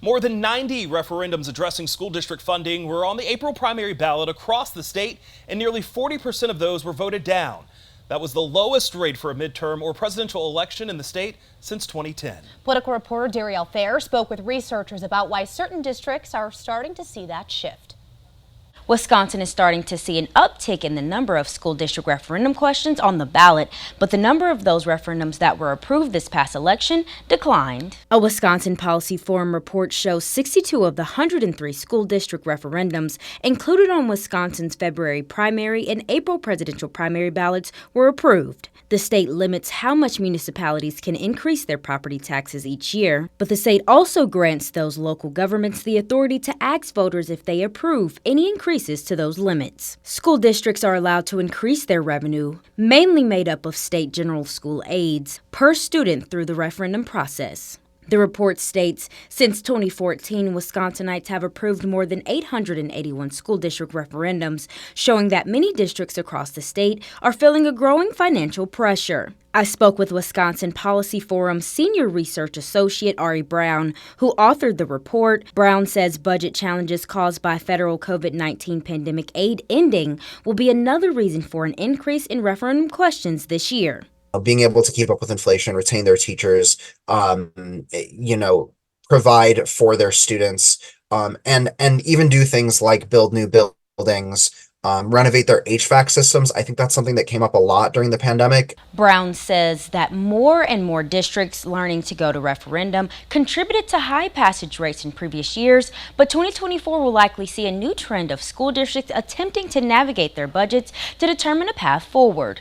More than 90 referendums addressing school district funding were on the April primary ballot across the state, and nearly 40% of those were voted down. That was the lowest rate for a midterm or presidential election in the state since 2010. Political reporter Darielle Fair spoke with researchers about why certain districts are starting to see that shift. Wisconsin is starting to see an uptick in the number of school district referendum questions on the ballot, but the number of those referendums that were approved this past election declined. A Wisconsin Policy Forum report shows 62 of the 103 school district referendums included on Wisconsin's February primary and April presidential primary ballots were approved. The state limits how much municipalities can increase their property taxes each year, but the state also grants those local governments the authority to ask voters if they approve any increases to those limits. School districts are allowed to increase their revenue, mainly made up of state general school aids, per student through the referendum process. The report states, since 2014, Wisconsinites have approved more than 881 school district referendums, showing that many districts across the state are feeling a growing financial pressure. I spoke with Wisconsin Policy Forum Senior Research Associate Ari Brown, who authored the report. Brown says budget challenges caused by federal COVID-19 pandemic aid ending will be another reason for an increase in referendum questions this year. Being able to keep up with inflation, retain their teachers, provide for their students, and even do things like build new buildings, renovate their HVAC systems. I think that's something that came up a lot during the pandemic. Brown says that more and more districts learning to go to referendum contributed to high passage rates in previous years, but 2024 will likely see a new trend of school districts attempting to navigate their budgets to determine a path forward.